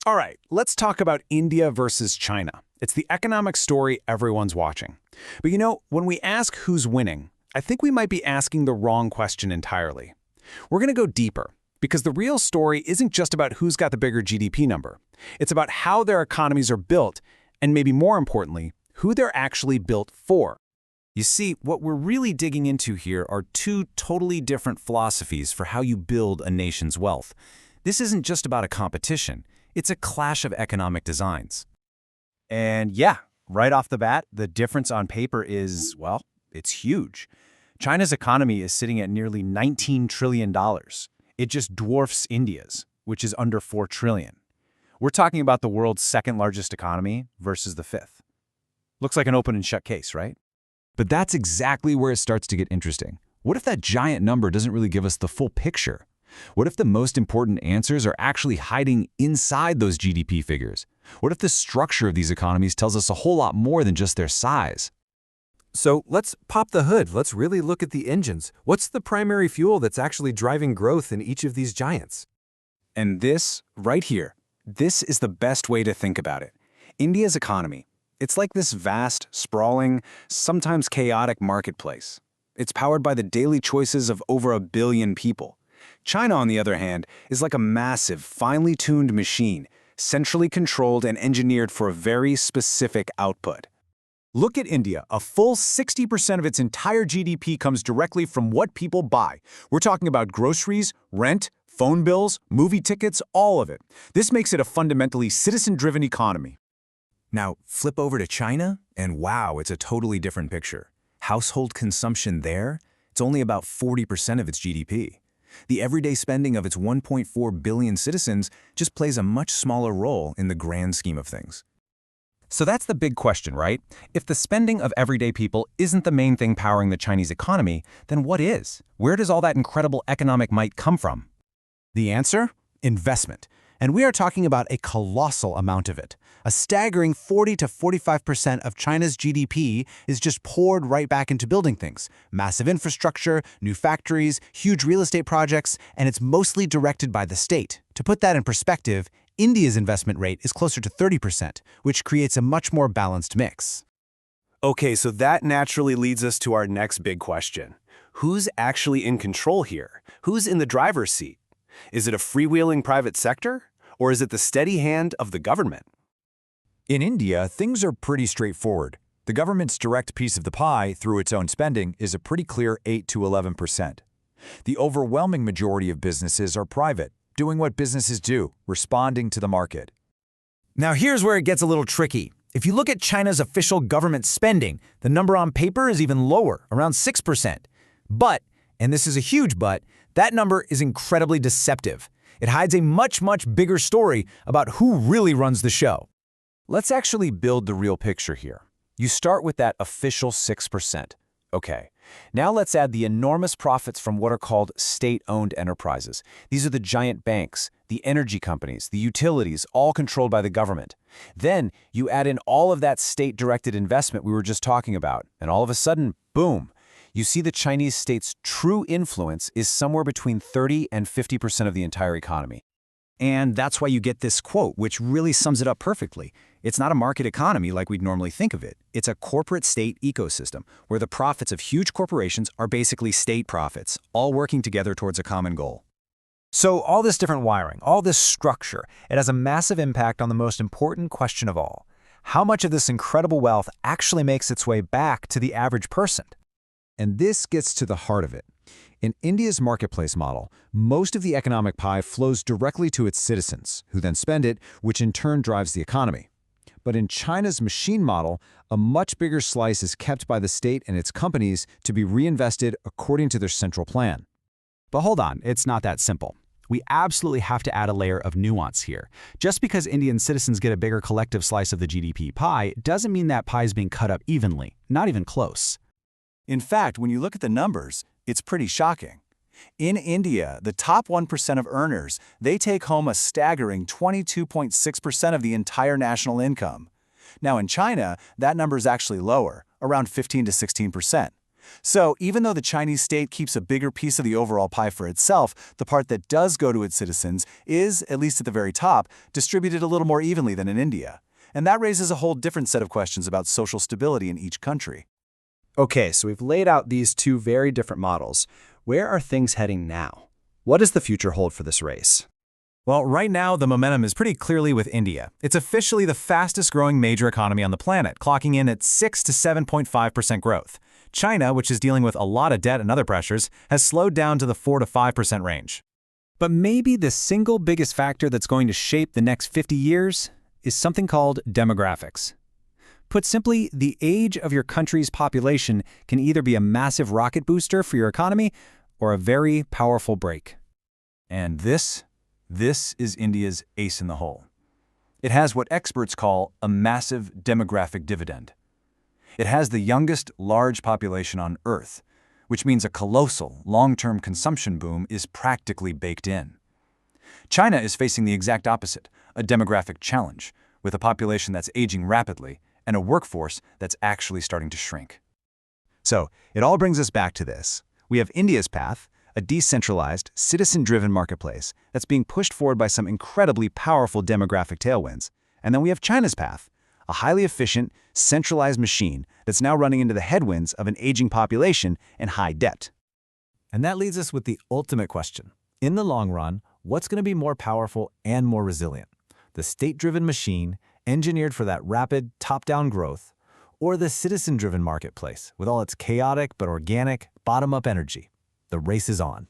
All right, let's talk about India versus China. It's the economic story everyone's watching. But when we ask who's winning, I think we might be asking the wrong question entirely. We're going to go deeper, because the real story isn't just about who's got the bigger GDP number. It's about how their economies are built, and maybe more importantly, who they're actually built for. You see, what we're really digging into here are two totally different philosophies for how you build a nation's wealth. This isn't just about a competition. It's a clash of economic designs. And yeah, right off the bat, the difference on paper is, well, it's huge. China's economy is sitting at nearly $19 trillion. It just dwarfs India's, which is under $4 trillion. We're talking about the world's second largest economy versus the fifth. Looks like an open and shut case, right? But that's exactly where it starts to get interesting. What if that giant number doesn't really give us the full picture? What if the most important answers are actually hiding inside those GDP figures? What if the structure of these economies tells us a whole lot more than just their size? So let's pop the hood. Let's really look at the engines. What's the primary fuel that's actually driving growth in each of these giants? And this, right here, this is the best way to think about it. India's economy. It's like this vast, sprawling, sometimes chaotic marketplace. It's powered by the daily choices of over 1 billion people. China, on the other hand, is like a massive, finely tuned machine, centrally controlled and engineered for a very specific output. Look at India. A full 60% of its entire GDP comes directly from what people buy. We're talking about groceries, rent, phone bills, movie tickets, all of it. This makes it a fundamentally citizen-driven economy. Now, flip over to China, and wow, it's a totally different picture. Household consumption there, it's only about 40% of its GDP. The everyday spending of its 1.4 billion citizens just plays a much smaller role in the grand scheme of things. So that's the big question, right? If the spending of everyday people isn't the main thing powering the Chinese economy, then what is? Where does all that incredible economic might come from? The answer? Investment. And we are talking about a colossal amount of it. A staggering 40 to 45% of China's GDP is just poured right back into building things. Massive infrastructure, new factories, huge real estate projects, and it's mostly directed by the state. To put that in perspective, India's investment rate is closer to 30%, which creates a much more balanced mix. Okay, so that naturally leads us to our next big question. Who's actually in control here? Who's in the driver's seat? Is it a freewheeling private sector? Or is it the steady hand of the government? In India, things are pretty straightforward. The government's direct piece of the pie, through its own spending, is a pretty clear 8 to 11%. The overwhelming majority of businesses are private, doing what businesses do, responding to the market. Now here's where it gets a little tricky. If you look at China's official government spending, the number on paper is even lower, around 6%. But, and this is a huge but, that number is incredibly deceptive. It hides a much, much bigger story about who really runs the show. Let's actually build the real picture here. You start with that official 6%. Okay, now let's add the enormous profits from what are called state-owned enterprises. These are the giant banks, the energy companies, the utilities, all controlled by the government. Then you add in all of that state-directed investment we were just talking about, and all of a sudden, boom, you see the Chinese state's true influence is somewhere between 30 and 50% of the entire economy. And that's why you get this quote, which really sums it up perfectly. It's not a market economy like we'd normally think of it. It's a corporate state ecosystem where the profits of huge corporations are basically state profits, all working together towards a common goal. So all this different wiring, all this structure, it has a massive impact on the most important question of all. How much of this incredible wealth actually makes its way back to the average person? And this gets to the heart of it. In India's marketplace model, most of the economic pie flows directly to its citizens, who then spend it, which in turn drives the economy. But in China's machine model, a much bigger slice is kept by the state and its companies to be reinvested according to their central plan. But hold on, it's not that simple. We absolutely have to add a layer of nuance here. Just because Indian citizens get a bigger collective slice of the GDP pie doesn't mean that pie is being cut up evenly, not even close. In fact, when you look at the numbers, it's pretty shocking. In India, the top 1% of earners, they take home a staggering 22.6% of the entire national income. Now in China, that number is actually lower, around 15 to 16%. So even though the Chinese state keeps a bigger piece of the overall pie for itself, the part that does go to its citizens is, at least at the very top, distributed a little more evenly than in India. And that raises a whole different set of questions about social stability in each country. Okay, so we've laid out these two very different models. Where are things heading now? What does the future hold for this race? Well, right now, the momentum is pretty clearly with India. It's officially the fastest growing major economy on the planet, clocking in at 6 to 7.5% growth. China, which is dealing with a lot of debt and other pressures, has slowed down to the 4 to 5% range. But maybe the single biggest factor that's going to shape the next 50 years is something called demographics. Put simply, the age of your country's population can either be a massive rocket booster for your economy or a very powerful brake. And this is India's ace in the hole. It has what experts call a massive demographic dividend. It has the youngest large population on Earth, which means a colossal, long-term consumption boom is practically baked in. China is facing the exact opposite, a demographic challenge, with a population that's aging rapidly and a workforce that's actually starting to shrink. So, it all brings us back to this. We have India's path, a decentralized, citizen-driven marketplace that's being pushed forward by some incredibly powerful demographic tailwinds. And then we have China's path, a highly efficient, centralized machine that's now running into the headwinds of an aging population and high debt. And that leads us with the ultimate question. In the long run, what's going to be more powerful and more resilient? The state-driven machine, engineered for that rapid, top-down growth, or the citizen-driven marketplace with all its chaotic but organic, bottom-up energy? The race is on.